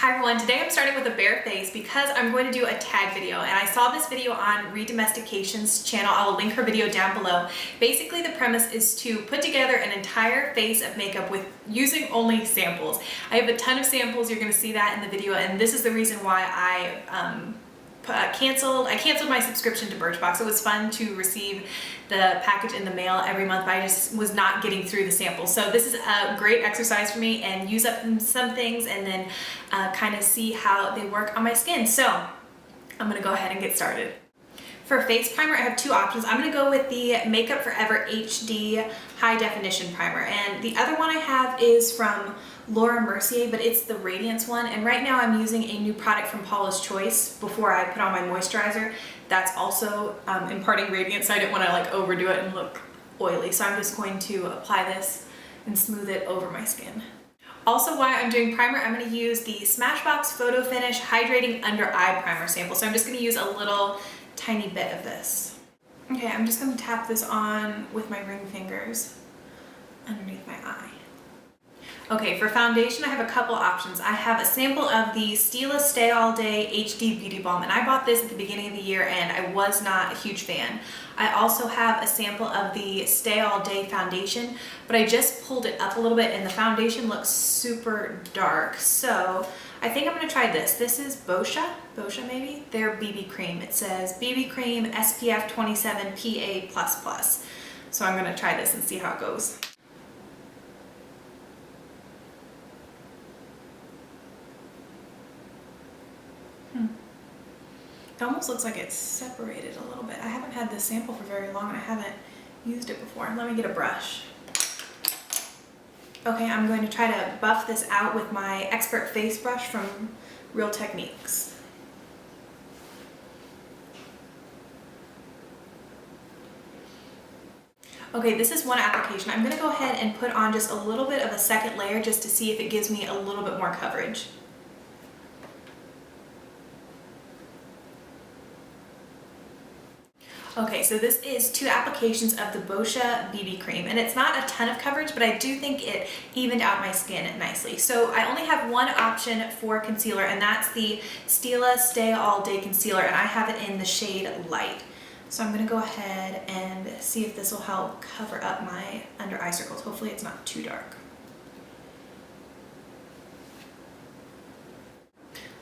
Hi everyone, today I'm starting with a bare face because I'm going to do a tag video, and I saw this video on Redomestication's channel. I will link her video down below. Basically the premise is to put together an entire face of makeup with using only samples. I have a ton of samples, you're going to see that in the video, and this is the reason why I canceled my subscription to Birchbox. It was fun to receive the package in the mail every month, but I just was not getting through the samples. So this is a great exercise for me and use up some things and then kind of see how they work on my skin. So I'm gonna go ahead and get started. For face primer, I have two options. I'm gonna go with the Makeup Forever HD High Definition Primer, and the other one I have is from Laura Mercier, but it's the Radiance one, and right now I'm using a new product from Paula's Choice before I put on my moisturizer. That's also imparting radiance, so I didn't want to like overdo it and look oily, so I'm just going to apply this and smooth it over my skin. Also, while I'm doing primer, I'm going to use the Smashbox Photo Finish Hydrating Under Eye Primer sample, so I'm just going to use a little tiny bit of this. Okay, I'm just going to tap this on with my ring fingers underneath my eye. Okay, for foundation, I have a couple options. I have a sample of the Stila Stay All Day HD Beauty Balm, and I bought this at the beginning of the year and I was not a huge fan. I also have a sample of the Stay All Day Foundation, but I just pulled it up a little bit and the foundation looks super dark. So I think I'm gonna try this. This is Boscia maybe? Their BB cream. It says BB cream SPF 27 PA++. So I'm gonna try this and see how it goes. It almost looks like it's separated a little bit. I haven't had this sample for very long and I haven't used it before. Let me get a brush. Okay, I'm going to try to buff this out with my Expert Face Brush from Real Techniques. Okay, this is one application. I'm going to go ahead and put on just a little bit of a second layer just to see if it gives me a little bit more coverage. Okay, so this is two applications of the Boscia BB cream, and it's not a ton of coverage, but I do think it evened out my skin nicely. So I only have one option for concealer, and that's the Stila Stay All Day Concealer, and I have it in the shade Light. So I'm gonna go ahead and see if this will help cover up my under eye circles. Hopefully it's not too dark.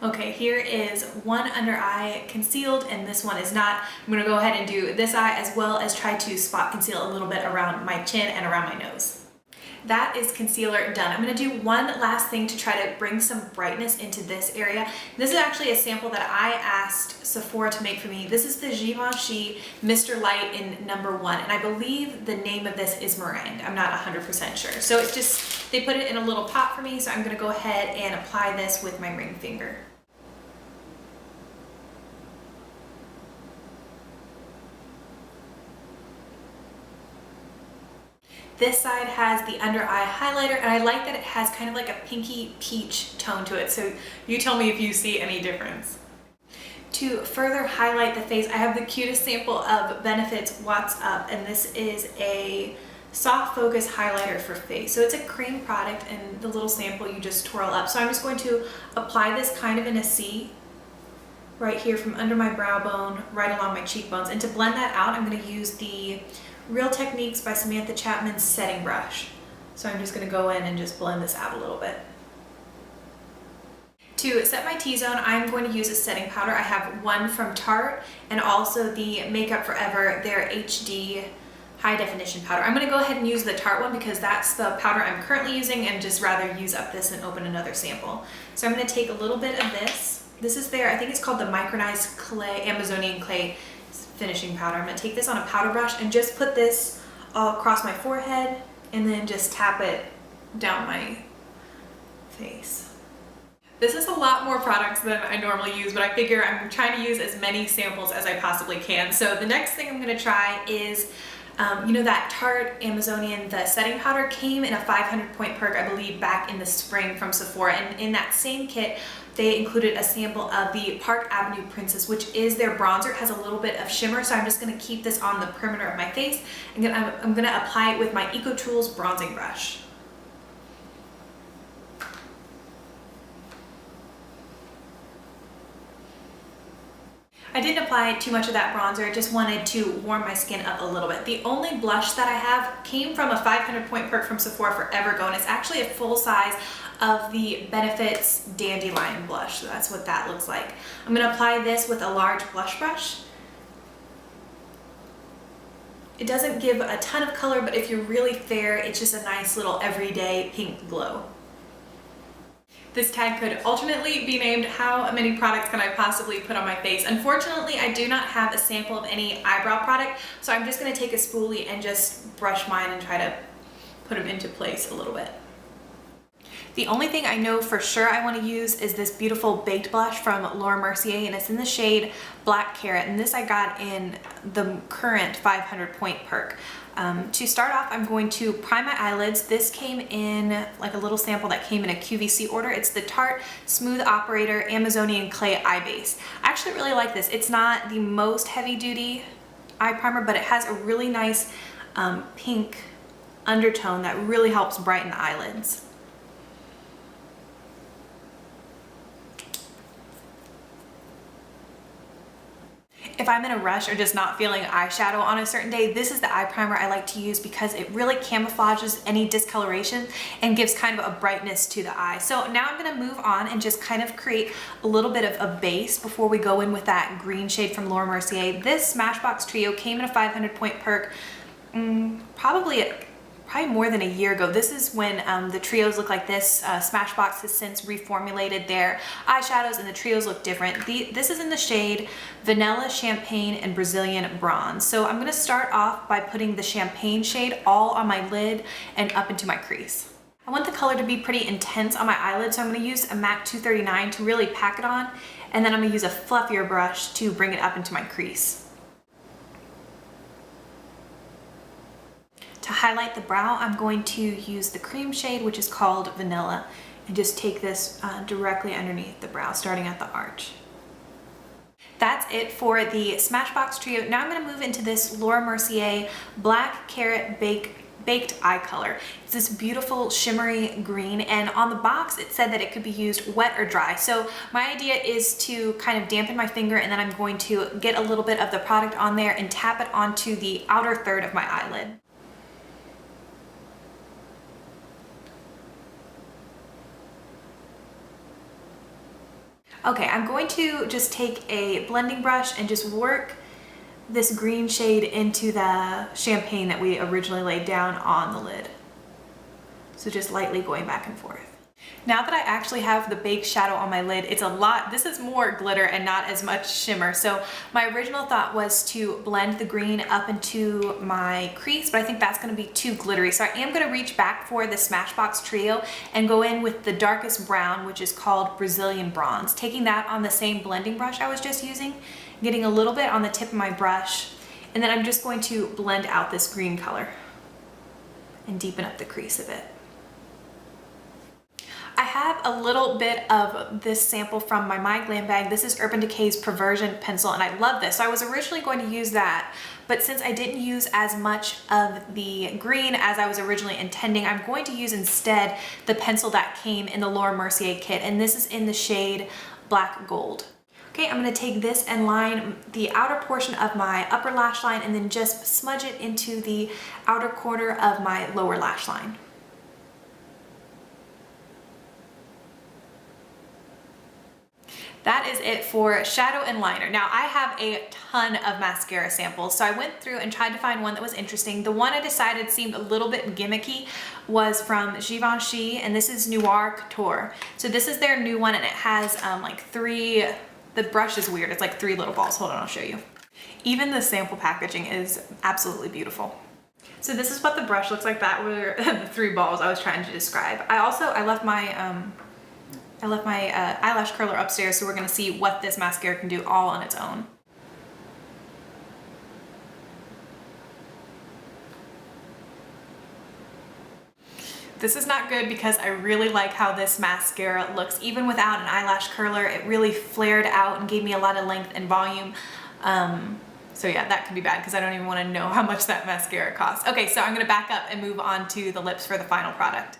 Okay, here is one under eye concealed and this one is not. I'm gonna go ahead and do this eye as well as try to spot conceal a little bit around my chin and around my nose. That is concealer done. I'm gonna do one last thing to try to bring some brightness into this area. This is actually a sample that I asked Sephora to make for me. This is the Givenchy Mr. Light in #1, and I believe the name of this is Meringue. I'm not 100% sure. So it's just, they put it in a little pot for me, so I'm gonna go ahead and apply this with my ring finger. This side has the under eye highlighter, and I like that it has kind of like a pinky peach tone to it, so you tell me if you see any difference. To further highlight the face, I have the cutest sample of Benefit's What's Up, and this is a soft focus highlighter for face. So it's a cream product, and the little sample you just twirl up. So I'm just going to apply this kind of in a C right here from under my brow bone right along my cheekbones, and to blend that out I'm going to use the Real Techniques by Samantha Chapman's setting brush. So I'm just going to go in and just blend this out a little bit. To set my T-zone, I'm going to use a setting powder. I have one from Tarte and also the Makeup Forever, their HD High Definition powder. I'm going to go ahead and use the Tarte one because that's the powder I'm currently using, and just rather use up this and open another sample. So I'm going to take a little bit of this. This is their, I think it's called the Micronized Clay, Amazonian Clay finishing powder. I'm going to take this on a powder brush and just put this all across my forehead and then just tap it down my face. This is a lot more products than I normally use, but I figure I'm trying to use as many samples as I possibly can. So the next thing I'm going to try is you know that Tarte Amazonian, the setting powder came in a 500 point perk, I believe, back in the spring from Sephora, and in that same kit they included a sample of the Park Avenue Princess, which is their bronzer. It has a little bit of shimmer, so I'm just going to keep this on the perimeter of my face, and I'm going to apply it with my EcoTools bronzing brush. I didn't apply too much of that bronzer, I just wanted to warm my skin up a little bit. The only blush that I have came from a 500 point perk from Sephora Forever Go, and it's actually a full size of the Benefits Dandelion blush. So that's what that looks like. I'm gonna apply this with a large blush brush. It doesn't give a ton of color, but if you're really fair, it's just a nice little everyday pink glow. This tag could alternately be named how many products can I possibly put on my face. Unfortunately, I do not have a sample of any eyebrow product, so I'm just gonna take a spoolie and just brush mine and try to put them into place a little bit. The only thing I know for sure I want to use is this beautiful baked blush from Laura Mercier, and it's in the shade Black Carrot, and this I got in the current 500 point perk. To start off, I'm going to prime my eyelids. This came in like a little sample that came in a QVC order. It's the Tarte Smooth Operator Amazonian Clay Eye Base. I actually really like this. It's not the most heavy duty eye primer, but it has a really nice pink undertone that really helps brighten the eyelids. If I'm in a rush or just not feeling eyeshadow on a certain day, this is the eye primer I like to use because it really camouflages any discoloration and gives kind of a brightness to the eye. So now I'm gonna move on and just kind of create a little bit of a base before we go in with that green shade from Laura Mercier. This Smashbox Trio came in a 500 point perk probably more than a year ago. This is when the trios look like this. Smashbox has since reformulated their eyeshadows and the trios look different. This is in the shade Vanilla, Champagne, and Brazilian Bronze. So I'm gonna start off by putting the Champagne shade all on my lid and up into my crease. I want the color to be pretty intense on my eyelid, so I'm gonna use a MAC 239 to really pack it on, and then I'm gonna use a fluffier brush to bring it up into my crease. To highlight the brow, I'm going to use the cream shade, which is called Vanilla, and just take this directly underneath the brow, starting at the arch. That's it for the Smashbox Trio. Now I'm going to move into this Laura Mercier Black Carrot Baked Eye Color. It's this beautiful shimmery green, and on the box it said that it could be used wet or dry. So my idea is to kind of dampen my finger, and then I'm going to get a little bit of the product on there and tap it onto the outer third of my eyelid. Okay, I'm going to just take a blending brush and just work this green shade into the champagne that we originally laid down on the lid. So just lightly going back and forth. Now that I actually have the baked shadow on my lid, it's a lot, this is more glitter and not as much shimmer. So my original thought was to blend the green up into my crease, but I think that's gonna be too glittery. So I am gonna reach back for the Smashbox Trio and go in with the darkest brown, which is called Brazilian Bronze. Taking that on the same blending brush I was just using, getting a little bit on the tip of my brush, and then I'm just going to blend out this green color and deepen up the crease a bit. I have a little bit of this sample from my Glam bag. This is Urban Decay's Perversion pencil, and I love this. So I was originally going to use that, but since I didn't use as much of the green as I was originally intending, I'm going to use instead the pencil that came in the Laura Mercier kit, and this is in the shade Black Gold. Okay, I'm gonna take this and line the outer portion of my upper lash line and then just smudge it into the outer corner of my lower lash line. That is it for shadow and liner. Now I have a ton of mascara samples, so I went through and tried to find one that was interesting. The one I decided seemed a little bit gimmicky was from Givenchy, and this is Noir Couture. So this is their new one, and it has like three, the brush is weird, it's like three little balls. Hold on, I'll show you. Even the sample packaging is absolutely beautiful. So this is what the brush looks like. That were the three balls I was trying to describe. I left my eyelash curler upstairs, so we're gonna see what this mascara can do all on its own. This is not good because I really like how this mascara looks. Even without an eyelash curler, it really flared out and gave me a lot of length and volume. So yeah, that could be bad because I don't even want to know how much that mascara costs. Okay, so I'm gonna back up and move on to the lips for the final product.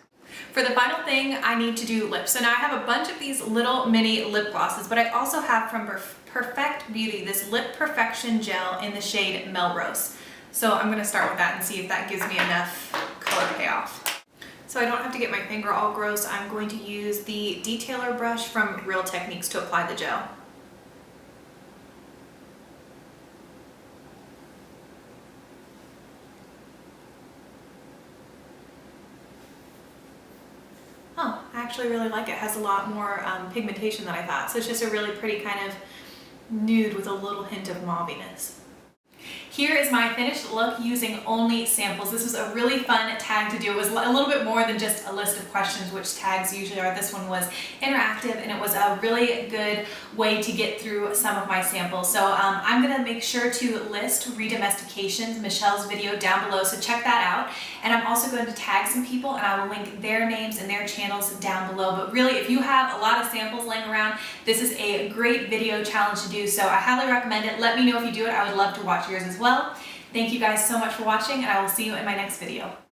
For the final thing, I need to do lips. So now I have a bunch of these little mini lip glosses, but I also have from Perfect Beauty this Lip Perfection Gel in the shade Melrose. So I'm gonna start with that and see if that gives me enough color payoff. So I don't have to get my finger all gross, I'm going to use the detailer brush from Real Techniques to apply the gel. Oh, I actually really like it. It has a lot more pigmentation than I thought. So it's just a really pretty kind of nude with a little hint of mauviness. Here is my finished look using only samples. This was a really fun tag to do. It was a little bit more than just a list of questions, which tags usually are. This one was interactive and it was a really good way to get through some of my samples. So I'm gonna make sure to list Redomestications, Michelle's video down below, so check that out. And I'm also going to tag some people and I will link their names and their channels down below. But really, if you have a lot of samples laying around, this is a great video challenge to do. So I highly recommend it. Let me know if you do it. I would love to watch yours as well. Thank you guys so much for watching and I will see you in my next video.